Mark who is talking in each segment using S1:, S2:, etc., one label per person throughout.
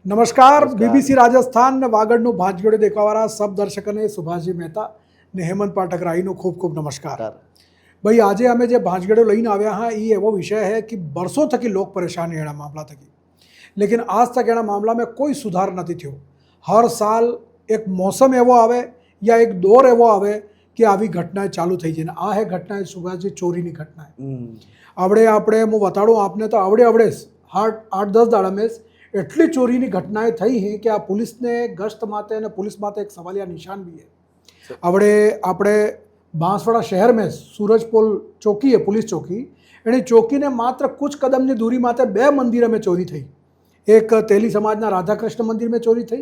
S1: નમસ્કાર બીબીસી રાજસ્થાન ને વાગડનું ભાંજગઢ દેખાવાળા સબ દર્શકોને સુભાષજી મહેતા ને હેમંત પાઠક રાયનો ખૂબ ખૂબ નમસ્કાર। ભાઈ આજે અમે જે ભાંજગઢ લઈને આવ્યા હા એ એવો વિષય है कि बरसों थकी लोग परेशान है मामला थकी, लेकिन आज तक एना मामला में कोई सुधार नहीं थयो। हर साल एक मौसम एवो आवे या एक दौर एवो आवे कि આવી ઘટનાएं ચાલુ થઈ જાય। આ હે ઘટના સુભાષજી ચોરીની ઘટના। આપણે હું બતાડું આપને તો આવડે 8-10 દાડા में એટલી ચોરીની ઘટનાएं થઈ है कि આ पुलिसने गश्त माते અને पुलिस माते एक सवालिया निशान भी है। આપણે बांसवाड़ा शहर में सूरजपोल चौकी है, पुलिस चौकी, एनी चौकी ने मात्र कुछ कदम की दूरी माते 2 मंदिर में चोरी थी। एक तेली समाजना राधाकृष्ण मंदिर में चोरी थी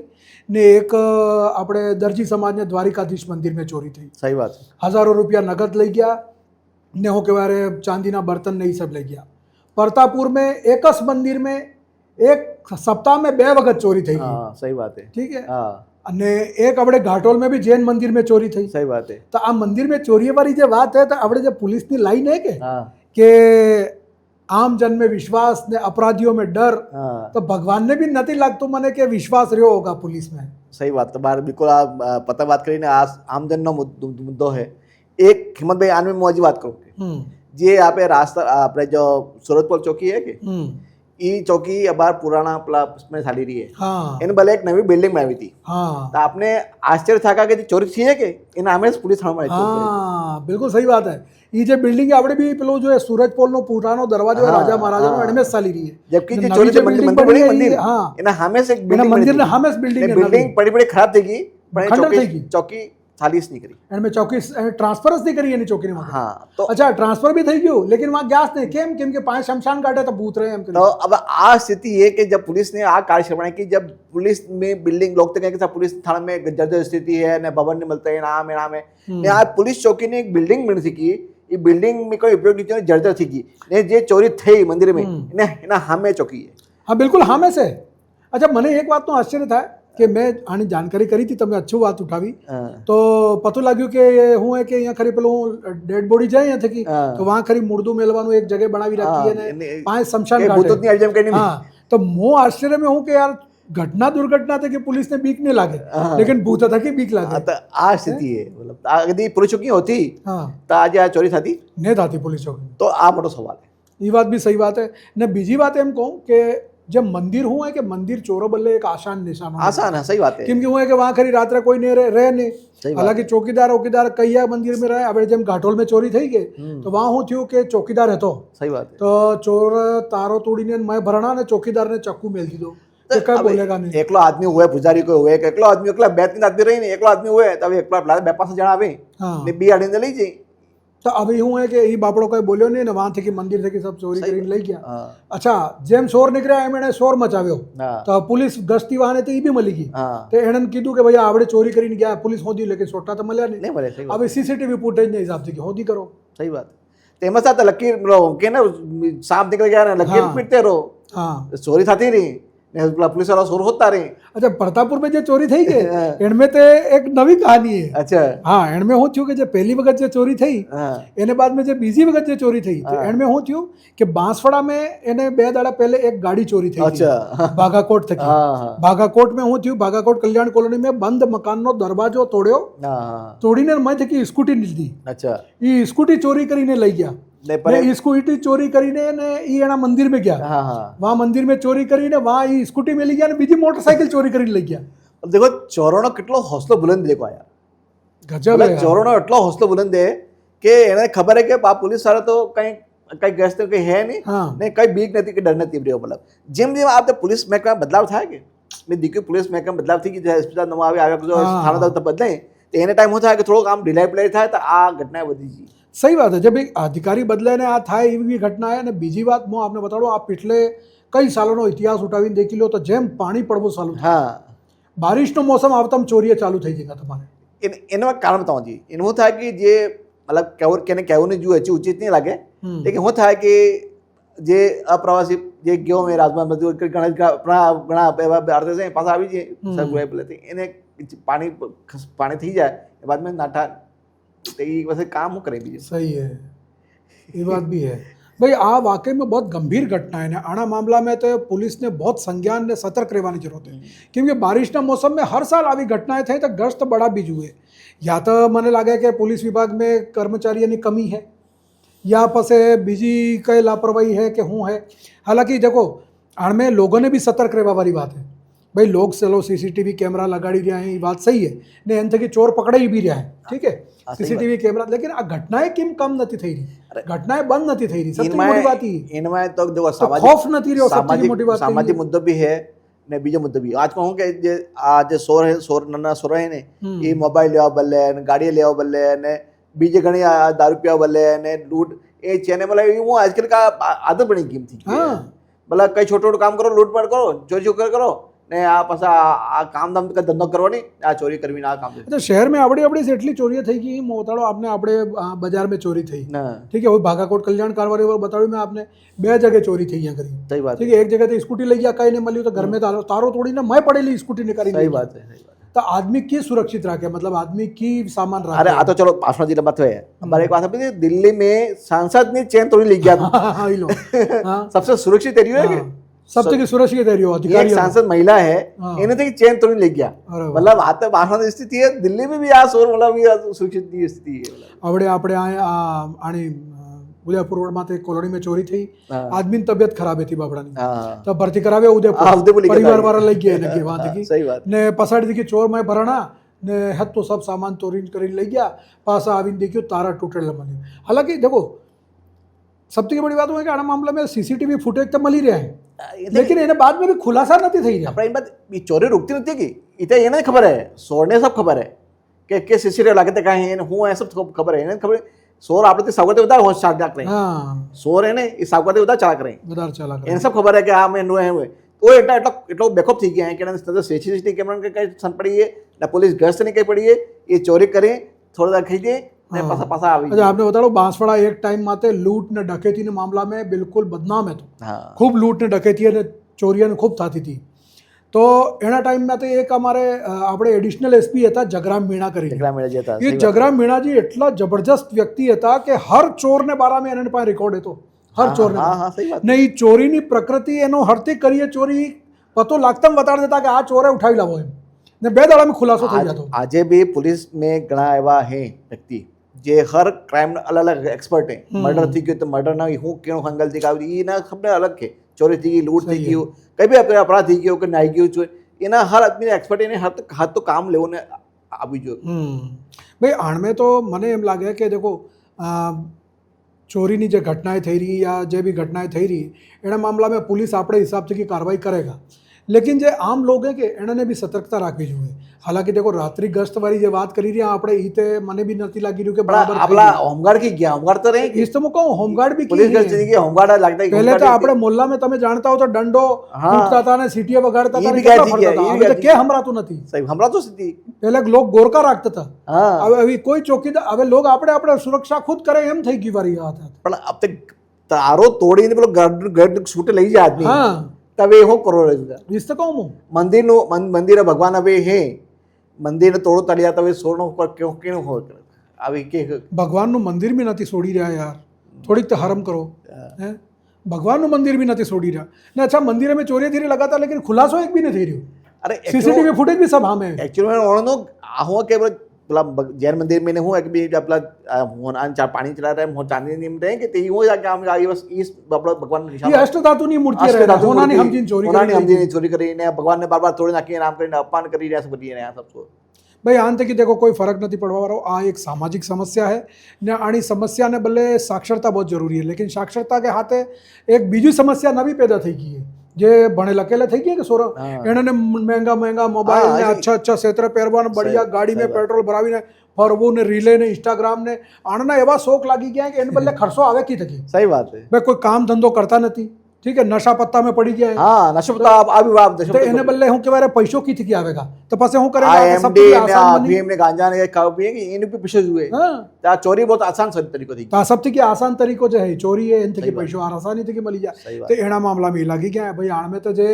S1: ने एक આપણે दर्जी समाज ने द्वारिकाधीश मंदिर में चोरी थी।
S2: सही बात है।
S1: हजारों रुपया नगद लई गया ने हो कहेवाय चांदीना बर्तन ने सब लई गया। परतापुर में एक मंदिर में एक सप्ताह में 2 वखत चोरी थी।
S2: हाँ, सही बात है।
S1: ठीक है।
S2: हाँ।
S1: અને એક આપણે ઘાટોલ में भी जैन मंदिर में चोरी थी।
S2: सही बात है।
S1: तो आ मंदिर में चोरी वाली जो बात है तो આપણે जो पुलिस की लाइन है
S2: हाँ।
S1: કે आम जन में विश्वास ने अपराधियों में डर,
S2: हाँ।
S1: तो भगवान ने भी नहीं लगता मैंने कि विश्वास रहो होगा पुलिस में।
S2: सही बात। तो बार बिल्कुल आप पता बात करी ना, आज आमजन नो मुद्दो है। एक हिम्मत भाई आने में मौजी बात करूँ जे यहाँ पे रास्ता अपने जो सूरजपोल चौकी है कि ई चौकी अबार पुराना उसमें थाली रही है।
S1: हाँ।
S2: इन भले एक नवी बिल्डिंग में आई थी।
S1: हाँ।
S2: तो आपने आश्चर्य था कि चोरी थी है कि इन हमें पुलिस थाना में।
S1: हाँ बिल्कुल सही बात है। ये जो बिल्डिंग है આપણે भी પેલો जो है सूरजपोल નો પુરાનો દરવાજો રાજા મહારાજાનો એણે ચાલી રહી है।
S2: जबकि जो चोरी मंदिर बड़ी मंदिर,
S1: हाँ
S2: इन हमें से एक बिल्डिंग
S1: मंदिर ने हमें बिल्डिंग
S2: बड़ी खराब थी गई,
S1: खंडर
S2: चौकी खालीस नहीं करी
S1: एने चौकी ट्रांसफर नहीं करी एनी चौकी ने।
S2: हाँ। तो
S1: अच्छा ट्रांसफर भी થઈ ગયું, लेकिन वहां गैस नहीं केम के 5 शमशान घाटे तो भूत रहे हम।
S2: तो अब आ स्थिति है कि जब पुलिस ने आ कार्यक्रम बनाया कि जब पुलिस में बिल्डिंग लोग तक सब पुलिस थाना में जर्जर स्थिति है न भवन नहीं मिलता है नाम है आज पुलिस चौकी ने एक बिल्डिंग बनी थी की ये बिल्डिंग में कोई उपयोग नहीं जर्जर थी की ने जे चोरी थी मंदिर में ना हमें चौकी है।
S1: हाँ बिल्कुल हमें से। अच्छा मैंने एक बात तो आश्चर्य था कि मैं आनी जानकारी करी थी, તમે अच्छी बात उठावी तो पतो लाग्યું કે હું है कि यहाँ खरी પેલું डेड बॉडी जाए यहाँ थकी तो वहाँ खरी मुर्दू मेलवानो एक जगह बनावी रखी है ने 5 शमशान घाटे। हाँ तो હું आश्चर्य में हूँ कि यार घटना दुर्घटना थे कि पुलिस ने बीक नहीं लागे, लेकिन भूत था कि बीक लागे।
S2: तो आ स्थिति है मतलब यदि पुलिस चौकी होती तो आज आ चोरी थी
S1: नहीं थाती पुलिस चौकी।
S2: तो आ मोटो सवाल है।
S1: ये बात भी सही बात है ने बीजी बात एम कहूँ कि जब मंदिर हुआ है कि मंदिर चोरों बल्ले एक आसान निशान
S2: आसान है। सही बात है।
S1: क्योंकि हुआ है कि वहाँ खरी रात कोई नहीं रहे नहीं, हालांकि चौकीदार कई मंदिर में रहे। अब जब घाटोल में चोरी थी गई तो वहाँ हूँ थी कि चौकीदार है तो
S2: सही बात है।
S1: तो चोर तारो तोड़ी ने मैं भरणा ने चौकीदार ने चक्कू मेल दी दो तो क्या बोलेगा नहीं।
S2: एकलो आदमी हुए पुजारी को हुए एकलो आदमी एकला 2-3 आदमी रही नहीं एकलो आदमी हुए तब एकला 2-5 जणा आवे ने बी आडीने लई जाई।
S1: तो अभी हूँ है कि ये बापड़ो कोई बोलियो नहीं ने वहाँ थे कि मंदिर थे कि सब चोरी करीने लई गया। अच्छा जेम शोर निकळ्या एमणे शोर मचाव्यो तो पुलिस गश्ती वाहने तो ये भी मली गई तो एणन कीधुं कि भैया आवड़े चोरी करीने गया पुलिस होदी लेकिन सोटा तो मल्या नहीं। अब सीसीटीवी फुटेज ने हिसाब से कि होदी करो।
S2: सही बात। तेम साथ लकीर के ना सांप निकल गया ना लकीर पीटते रहो।
S1: हाँ
S2: चोरी थाती रही पुलिस वाला शोर होता रहे।
S1: अच्छा परतापुर में जो चोरी थी गई इनमें तो एक नवी कहानी है।
S2: अच्छा
S1: हाँ इनमें हो थी कि जो पहली वक्त जो चोरी थी एने बाद में जो बीजी वक्त जो चोरी थी तो इनमें हो थी कि बांसवाड़ा में इन्हें 2 दाड़ा पहले एक गाड़ी चोरी थी। अच्छा बागाकोट थी। बागाकोट में हो थी बागाकोट कल्याण कॉलोनी में बंद मकान नो दरवाजो तोड़ियो तोड़ीने मैं थी कि स्कूटी निकली। अच्छा ये स्कूटी चोरी करीने लई गया ने स्कूटी चोरी करीने ने ई एना मंदिर में गया। वहाँ मंदिर में चोरी करीने वहाँ ई स्कूटी में लई गया ने बीजी मोटरसाइकिल चोरी करीने लई गया।
S2: अब देखो चोरोनो કેટલો હોસલો બુલંદ देखो यार
S1: गजब है।
S2: चोरोनो એટલો હોસલો બુલંદ है कि એને ખબર है कि આ पुलिस वाला तो कहीं गश्त के है नहीं ने कहीं बीक नहीं कि डर नहीं रही मतलब जिम जिम आप पुलिस महकमा बदलाव था कि मैं देखिए पुलिस महकमा बदलाव थी कि अस्पताल नवा आवे आगे जो थाना तो बदले तो एने टाइम होता है कि थोड़ा काम ढिलाई पलाई था तो आ घटना वधी जी।
S1: सही बात है। जब एक अधिकारी बदले ने आ था एवी घटना है ने बीजी बात मैं आपने बताड़ो आप पिछले कई सालों इतिहास उठावीने देखी लो तो जेम पानी पड़वो चालू था बारिश नो मौसम आवता चोरी चालू थई गई तुम्हारे
S2: एना कारण बताऊं जी एनु था कि जे मतलब केवू ने जो उचित नहीं लगे लेकिन वो था कि जे अप्रवासी जे गयो में राजमा मजदूर घणा भारत से पास आवी जे सब बोले एने पानी थी जाए बाद में नाठा तो ये वैसे काम करें भी।
S1: सही है ये बात भी है। ભાઈ આ વાકઈમાં બહુ ગંભીર ઘટના है ને આના મામલામાં તો પોલીસને બહુ સંज्ञान ને સતર્ક રહેવાની જરૂર है કેમ કે બારિશના મોસમમાં हर साल આવી ઘટનાएं થઈ તો ગશ્ત बढ़ाવી જોઈએ યા તો મને લાગે કે પોલીસ વિભાગ में કર્મચારીઓની કમી है या પછી બીજી કઈ લાપરવાही है कि हूँ है हालांकि देखो आड़में लोगों ने भी सतर्क रहवा वाली बात है भाई लोग चलो सीसीटीवी कैमरा लगाड़ी रहा है ये बात सही है ने एन थकी चोर पकड़ाई भी रहा है ठीक है सीसीटीवी कैमरा लेकिन आ घटनाएं केम कम નથી થઈ રહી घटनाएं बंद નથી થઈ રહી સૌથી મોટી વાત એ
S2: इनमें तो देखो
S1: खौफ નથી રહ્યો સૌથી મોટી વાત
S2: सामाजिक मुद्दो भी है ने बीजो मुद्दो भी आज कहूं के जे आज सोर नन्ना सोर है ने ये मोबाइल लेवा बल्ले ने गाड़ी लेवा बल्ले ने बीजे घणी दारू पीवा बल्ले ने लूट ए चेने मतलब वो आजकल का आदत बनी गई थी मतलब कई छोटो छोटो काम करो लूटपाट करो चोरी करो ને આ પાછા આ કામ ધામ કે ધંધો કરવાની આ ચોરી કરવી આ કામ
S1: तो शहर में आवड़ी आवड़ी से એટલી ચોરીઓ થઈ ગઈ મોતાળો आपने આપણે बाजार में चोरी થઈ ठीक है वो भागाकोट कल्याण कारवारी पर बताव्યું मैं आपने બે जगह चोरी થઈ यहाँ करी
S2: सही बात
S1: ठीक है एक जगह तो स्कूटी लई गया कहीं नहीं मिली तो घर में तारो तोड़ी ने मैं पड़ेली स्कूटी निकाली
S2: सही बात है
S1: तो आदमी की सुरक्षित रखे मतलब आदमी की सामान रखे
S2: अरे आ तो चलो पासवान जिला बात है हमारे एक बात है दिल्ली में सांसद ने चेन तोड़ी ले गया सबसे सुरक्षित एरिया है
S1: सबसे की सुरक्षित एरिया अधिकारी
S2: एक सांसद महिला है इन्हें तो चेन तोड़ी ले गया मतलब आता पासवान स्थिति है दिल्ली में भी आ सोर मतलब सुरक्षित स्थिति है
S1: आवड़े આપણે આણી ઉદયપુર રોડમાં તે કોલોનીમાં ચોરી થઈ આદમીની તબિયત ખરાબ હતી બાપડાની તો ભરતી કરાવે ઉદયપુર પરિવાર વાળા લઈ ગયા એને કે વાત की
S2: सही बात
S1: ને પછાડી દીકી ચોર માં ભરણા ને હત તો सब सामान चोरी કરીને લઈ ગયા પાછા આવીને દેખ્યું તારા તૂટેલા મને हालांकि देखो सबसे बड़ी बात है कि आना मामला में सीसीटीवी फुटेज तो मिली रहा है लेकिन इन्हें बाद में भी खुलासा नहीं થઈ રહ્યા
S2: આપણે બાत ચોરી रुकती નથી की इतना ये नहीं खबर है सोरने सब खबर है કે सीसीटीवी लागे तो कहीं હું એ सब खबर है खबर सोर આપણે સાવકાતે વધારે હોશિયાર જાક રહે સોર એને એ સાવકાતે વધારે ચાલા કરે એને सब खबर है कि આ મેં નો है तो એટલો બેકઅપ થઈ ગયા है कि એને सीसीटीवी कैमरा के कई सन पड़ी है ना पुलिस गश्त नहीं कई पड़ी है ये चोरी करे थोड़ा खी दे ने पासा पासा આવી
S1: अच्छा आपने बताओ बांसवाड़ा एक टाइम माते लूट ने डकैती ने मामला में बिल्कुल बदनाम है तो खूब लूट ने डकैती ने चोरियां ने खूब थाती थी तो एना टाइम में तो एक हमारे આપણે એડિશનલ એસપી હતા જગરામ મીણા કરી ये जगराम मीणा जी એટલા જબરજસ્ત વ્યક્તિ હતા કે હર ચોરને બારામાં એના પાસે રેકોર્ડ હતો હર ચોરને ને ઈ ચોરીની પ્રકૃતિ એનો હરતી કરીએ ચોરી પતો લાગતમ બતાડી દેતા કે આ ચોરે ઉઠાવી લાવો એમ ને બે દાડામાં ખુલાસો થઈ જતો
S2: આજે भी पुलिस में घણા એવા હે વ્યક્તિ જે હર ક્રાઇમ अलग अलग एक्सपर्ट है मर्डर थी गयो तो मर्डर ना हूँ क्यों हंगल थी कावी ई ना खबर अलग है चोरी थी गई लूट थी गई कई भी अपराध थी गयो कि नाई गयो छो एना हर आदमी एक्सपर्ट ने हाथ तो काम लेवो ने આવી જો
S1: ભાઈ આણમે તો મને એમ લાગે કે દેખો ચોરીની જે ઘટનાएं થઈ રહી या જે भी घटनाएं થઈ રહી એના મામલામાં पुलिस આપણે हिसाबથી की कार्रवाई करेगा लेकिन જે આમ लोग है કે એનાને भी સતર્કતા રાખવી જોઈએ हालांकि देखो रात्रि गश्त वाली जो बात करी रही આપણે ઈ તે મને भी નથી લાગી રહ્યું કે બરાબર
S2: આપલા હોમગાર્ડ की गया होमगार्ड तो रहे
S1: इस तो मैं कहूं होमगार्ड भी
S2: पुलिस गश्त की होमगार्ड लगता है
S1: पहले तो આપણે મોલ્લા में તમે જાણતા હો તો ડંડો ફૂટતા હતા ને સીટીએ વગાડતા હતા
S2: ને કેટલા ફરતા હતા
S1: હવે તો કે હમરાતું નથી
S2: સાહેબ હમરાતો સીધી
S1: પહેલા લોક ગોરકા રાખતા હતા હવે કોઈ ચોકીદાર હવે લોક આપણે સુરક્ષા ખુદ કરે એમ થઈ ગઈ વારી વાત
S2: પણ अब तक તારો તોડીને પેલો ગઢ છૂટે લઈ જાય આદમી
S1: હા
S2: तवे हो करो रहेगा
S1: इस तो कहूं
S2: मंदिर भगवान अबे है મંદિર તોડો તળિયા તમે સોનો પર ક્यों क्यों हो આવી કે
S1: ભગવાનનું મંદિર બી નથી છોડી રહ્યા યાર થોડીક તો હરમ કરો હે ભગવાનનું મંદિર બી નથી છોડી રહ્યા ને अच्छा મંદિરે में चोरी थी लगातार लेकिन खुलासो एक भी नहीं થઈ રહ્યો
S2: अरे
S1: सीसीटीवी फुटेज भी सब हमें
S2: एक्चुअली में ओनो हो के પેલા જૈન મંદિર में હું એક બી આપલા હોનાન ચા પાણી ચલા रहे हो चांदी नहीं रहे कि ते हो जाके हम आई बस इस भगवान निशान
S1: ये अष्टधातुની મૂર્તિ રહે હોનાની સમજીને
S2: ચોરી કરીને ભગવાન ने बार-बार तोड़ी नाखी नाम કરીને અપમાન કરી રહ્યા છે બધી ને આ सब
S1: भाई आन तक देखो कोई फर्क नहीं पड़वा वाला आ एक सामाजिक समस्या है ने आनी समस्या ने बल्ले साक्षरता बहुत जरूरी है लेकिन साक्षरता के हाथे एक बीजी समस्या नवी पैदा થઈ ગઈ है જે ભણે લકેલા થઈ ગયા કે સોરા એને મહેંગા મોબાઈલ ને अच्छा ક્ષેત્ર પહેરવાનું बढ़िया गाड़ी में पेट्रोल भराવીને ફરવું ને રીલે ને इंस्टाग्राम ने આણના એવા શોખ લાગી ગયા કે એને બદલે ખર્ચો આવે કી થકી
S2: सही बात है
S1: ભાઈ કોઈ કામ ધંધો કરતા નથી ठीक है नशा पत्ता में पड़ी गया है
S2: हाँ नशा पत्ता अभी बाप
S1: तो એને બદલે હું કહેવાય पैसों की थी आवेगा तो પછી હું करेगा
S2: एमडी ने अफीम ने गांजा ने खाओ पिए कि इन पे पीछे हुए हां चोरी बहुत आसान तरीको थी
S1: तो सब थी आसान तरीको जो है चोरी है इन थी पैसों आसानी थी मिली जाए तो एना मामला में लगी गया भाई आण में तो जे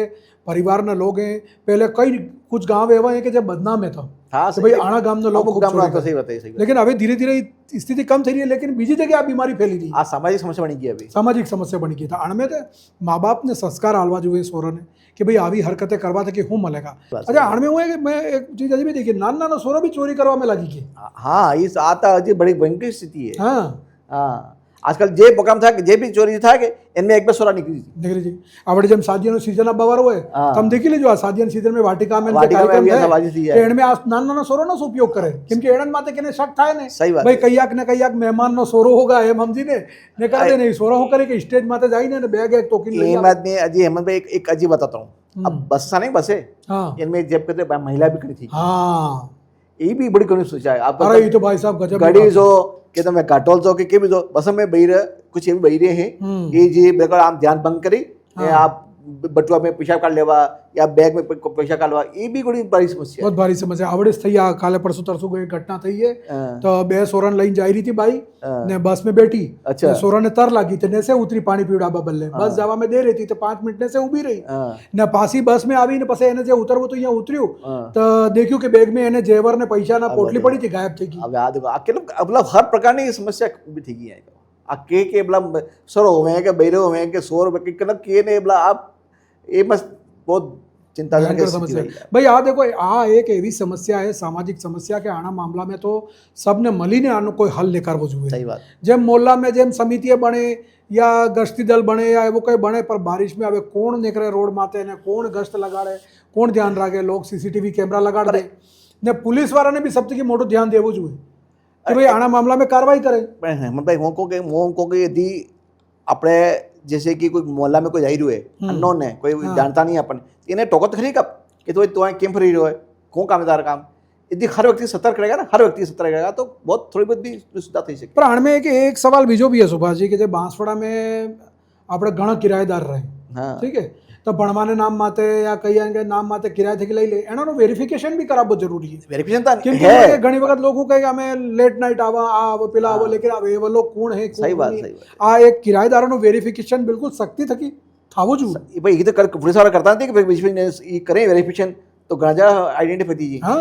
S1: પરિવારના લોગ હે પહેલે કઈ कुछ गांव एवा है कि जब बदनाम है तो
S2: हाँ
S1: तो भाई आना गाम लोग
S2: અમુક
S1: खूब
S2: ગામમાં
S1: चोरी
S2: તો
S1: करते
S2: સહી
S1: हैं।
S2: વાત સહી વાત
S1: लेकिन अभी धीरे धीरे स्थिति कम થઈ રહી है लेकिन બીજી જગ્યાએ આ બીમારી ફેલી રહી
S2: આ સામાજિક સમસ્યા બની ગઈ અભી
S1: સામાજિક સમસ્યા બની ગઈ था આણમે તો મા બાપને સંસ્કાર આલવા જોઈએ સોરોને કે ભાઈ આવી હરકતે કરવાથી કે હું મળેગા अच्छा આણમે હું है कि मैं एक चीज अभी भी देखी नाना नाना सोरो भी चोरी કરવા में लागी गई
S2: हाँ इस आता हજી बड़ी भयंकर स्थिति है
S1: हाँ
S2: हाँ આજકાલ જે પ્રોગ્રામ થાય કે જે બી ચોરી થાય કે એમને એક બે સોરા નીકળી
S1: નીકળી જઈ આપણે જેમ શાદીઓનો સીઝન આવવાનો હોય
S2: હા.
S1: તમે દેખી લેજો આ શાદીના સીઝન में वाटिका में
S2: વાટિકામાં
S1: कार्यक्रम
S2: બી આ
S1: થાય
S2: સવાજી થઈ જાય.
S1: તો એણે આ નાના નાના સોરોનો જ ઉપયોગ કરે કેમ કે એણન માથે કેને શક થાય ને
S2: સહી વાત
S1: ભાઈ કયાક ને કયાક મહેમાનનો સોરો હોગા એમ સમજીને ને કરી દે નહીં સોરો હું કરે કે સ્ટેજ માથે જઈને ને બેગ એક ટોકીને લઈ
S2: ये
S1: આવે
S2: बात नहीं अजी हेमंत भाई एक अजीब बताता हूँ अब बस सा नहीं बस है
S1: हाँ
S2: इनमें एक जेब करते महिला भी खड़ी थी
S1: हाँ
S2: ये भी बड़ी कमी सोचा है आप
S1: अरे ये तो भाई साहब गजब
S2: गाड़ी जो કે તમે કાટોલ છો કે કેવી છો બસ અમે બૈર कुछ એવી બૈરે હે એ જે બિલકુલ આમ ધ્યાન ભંગ કરી ને आप बटुआ में पेशाब काट लेवा या बैग में पैसा काढवा ये भी बड़ी बड़ी समस्या
S1: बहुत भारी समस्या आवड़े થઈ આ કાલે પરસું તરસું કોઈ ઘટના થઈ છે
S2: है
S1: તો બે સોરન લઈને જઈ રહી હતી બાઈ ને બસ में बैठी
S2: अच्छा।
S1: ने सोरन ने तर लागी तो नेसे उतरी पानी पीवડાવવા बदले बस જવા में दे रही थी तो 5 मिनट ने से ऊभी रही
S2: हाँ
S1: ને પાછી બસ में આવી ને પછી એને જે ઉતરવું તો અહીંયા ઉતર્યું
S2: हाँ
S1: તો દેખ્યું કે બેગ में એને જેવર ને પૈસાના પોટલી પડી હતી ગાયબ થઈ ગઈ
S2: अब याद आ के मतलब हर प्रकार की समस्या भी थी गई है आ के मतलब सरो हुए हैं के बैरे हुए हैं के सोर के मतलब के ने मतलब आप ये बस बहुत चिंताजनक
S1: भयंकर
S2: स्थिति
S1: समस्या
S2: रही है।
S1: भाई आ देखो आ एक એવી સમસ્યા है सामाजिक समस्या के आना मामला में तो सबने મળીને આનો કોઈ હલ નીકાળવો જોઈએ
S2: सही बात
S1: જેમ મોહલ્લા में જેમ સમિતિએ બને या ગશ્તી દળ બને या એવો કંઈ બને પર બારિશ में હવે કોણ નીકળે રોડ માથે ને કોણ ગશ્ત લગાડે કોણ ધ્યાન રાખે લોક સીસીટીવી કેમેરા લગાડ દે ને पुलिस वाળાને भी સૌથી મોટું ધ્યાન દેવું જોઈએ કે ભાઈ આના મામલા में કાર્યવાही કરે
S2: પણ હેમંતભાઈ હું કહું કે यदि આપણે जैसे कि कोई मोहल्ला में कोई आई रही है अननोन है कोई जानता नहीं है अपन इन्हें टोकत खरी कब कि तो केम फरी रहो है कौन काम है तारा काम यदि हर व्यक्ति सतर्क रहेगा ना हर व्यक्ति सतर्क रहेगा तो बहुत थोड़ी बहुत भी सुविधा થઈ શકે
S1: પણ આણમે એક સવાલ બીજો બી है સુભાષજી કે જે બાંસવાડા में આપણે ઘણા કિરાયેદાર રહે
S2: हाँ
S1: ठीक है तो ભણવાને નામ માતે या કઈ કે નામ માતે કિરાયેથી લઈ લે એનાનું વેરિફિકેશન બી કરાવવું જરૂરી છે
S2: वेरिफिकेशन तो
S1: કેમ
S2: है
S1: કે ઘણી વખત લોકો કહે કે અમે લેટ નાઇટ આવા આ આવો પેલા આવો લેकिन હવે એ લોકો કોણ હે
S2: सही बात
S1: કોણ
S2: सही
S1: નહીં
S2: बात
S1: આ એક કિરાયેદારોનું વેરિફિકેશન બિલકુલ સખ્તી થકી થવું જોઈએ
S2: ये भाई ये तो पुलिस वाला करता नहीं कि बीच में ये करें वेरिफिकेशन तो गांजा आइडेंटिफाई दीजिए
S1: હા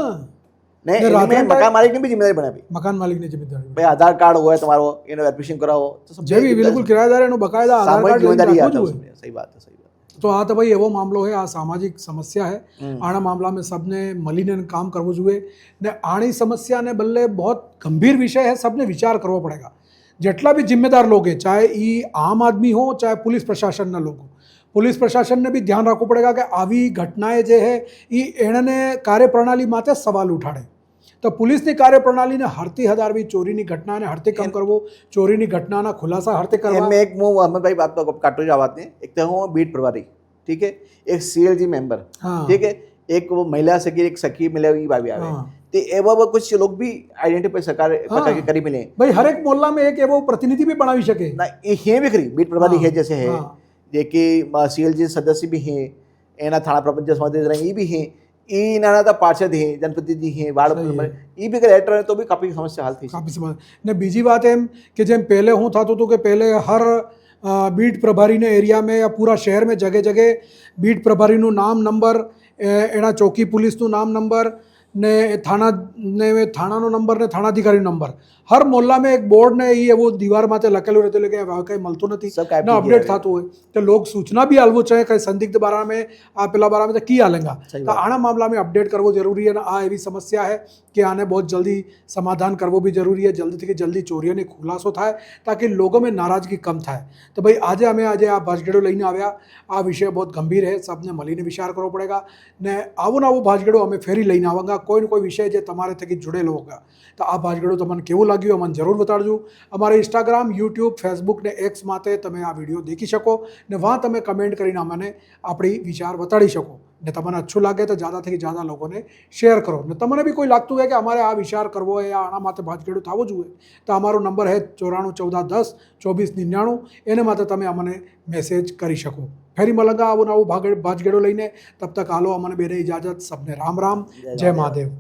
S2: नहीं
S1: ये रात
S2: इनमें
S1: में
S2: मकान मालिक ने भी जिम्मेदारी बना भी
S1: મકાન માલિકની જવાબદારી
S2: भाई आधार कार्ड हुआ है तुम्हारा इन्हें वेरिफिकेशन कराओ तो सब
S1: જેવી બિલકુલ કિરાયેદાર એનું બકાયદા આધાર
S2: सामूहिक
S1: કાર્ડ લઈને
S2: जिम्मेदारी
S1: રાખવું
S2: आता है
S1: જોઈએ
S2: उसमें सही बात है सही बात
S1: તો આ તો ભાઈ એવો મામલો છે આ સામાજિક સમસ્યા છે આના મામલામાં सबने મળીને કામ કરવું જોઈએ ને આની સમસ્યાને બદલે बहुत गंभीर विषय है सबने विचार करવો पड़ेगा જેટલા भी जिम्मेदार लोग हैं चाहे ये आम आदमी हो चाहे पुलिस प्रशासनના लोग हो पुलिस प्रशासन ने भी ध्यान रखવું पड़ेगा कि આવી ઘટનાએ જે है એ એણે કાર્યપ્રણાલી માટે સવાલ ઉઠાડે તો પુલિસની કાર્યપ્રણાલીને હરતી હદારવી ચોરીની ઘટનાને હરતે કમ કરવો ચોરીની ઘટનાના ખુલાસા હરતે કરવા
S2: मैं एक मुंह अहमद भाई बात तो काटो जा बात नहीं एक तो हूँ बीट प्रभारी ठीक है एक सीएलजी मेंबर
S1: हाँ
S2: ठीक है एक वो महिला सखी एक सखी मिले भाभी आवे
S1: हाँ
S2: तो एवा कुछ लोग भी आइडेंटिफाई सरकार
S1: हाँ।
S2: के करी मिले
S1: भाई हर एक मोहल्ला में एक एवो प्रतिनिधि भी बनावी શકે
S2: ना ये भी खरी बीट प्रभारी
S1: हाँ,
S2: है जैसे है
S1: हाँ।
S2: जे कि सीएलजी सदस्य भी हैं एना थाना प्रपंच समादेश रहे ये भी हैं ई नाना था पार्षद हैं जनप्रति जी हैं वार्ड
S1: सही है।
S2: मेंबर ये भी अगर एक्टर है तो भी काफी समस्या हाल थी
S1: કાપી સમજ ને બીજી વાત એમ કે જેમ પહેલે હું થતું હતું કે પહેલે હર બીટ પ્રભારીને એરિયા में या पूरा शहर में जगह जगह बीट પ્રભારીનું નામ નંબર એના ચોકી પોલીસનું નામ નંબર ને થાણાનો નંબર ને થાણાધિકારીનો નંબર હર મોહલ્લામાં એક બોર્ડ ને એ એવું દીવાર માથે લખેલું રહેતું એટલે કે હવે કંઈ મળતું નથી
S2: सब गायब
S1: ना
S2: થઈ
S1: अपडेट
S2: ગયા
S1: થતું હોય तो लोग सूचना भी आलवो चाहे कहीं संदिग्ध बारा में आ पेला बारा में तो की आलेगा
S2: सही
S1: तो आना मामला में अपडेट करवो जरूरी है ना आ एवी समस्या है कि आने बहुत जल्दी समाधान करवो भी जरूरी है जल्दी थी जल्दी चोरीओने खुलासो थाय ताकि लोगों में नाराजगी कम थाय तो भाई आज अमे आज आ भाजगेड़ो लईने आव्या आ विषय बहुत गंभीर है सबने मळीने विचार करवो पड़ेगा ने आवो नवो भाजगेड़ो अमे फेरी लईने आवांगा कोई न कोई विषय जे तमारे थकी जुड़ेलो होगा तो आ भाजगेड़ो तमने केवो लाग्यो अमने जरूर बताड़जो अमारे इंस्टाग्राम यूट्यूब फेसबुक ने एक्स माते तमे आ विडियो देखी शको ने वहाँ तमे कमेंट करीने अमने अपनी विचार बताड़ी शको ने तमने अच्छुं लागे तो ज़्यादा थी ज़्यादा लोगों ने शेर करो ने तमने भी कोई लगतुं है कि अमारे आ विचार करवो है या आना माटे भाजगेड़ो थवो जोईए तो अमारो नंबर है 941410 2499 एने माटे तमे अमने मैसेज करी शको फेरी मलंगा आवो नवो भाजगेड़ो लईने तब तक आलो अमने बेने इजाजत सबने राम राम जय महादेव।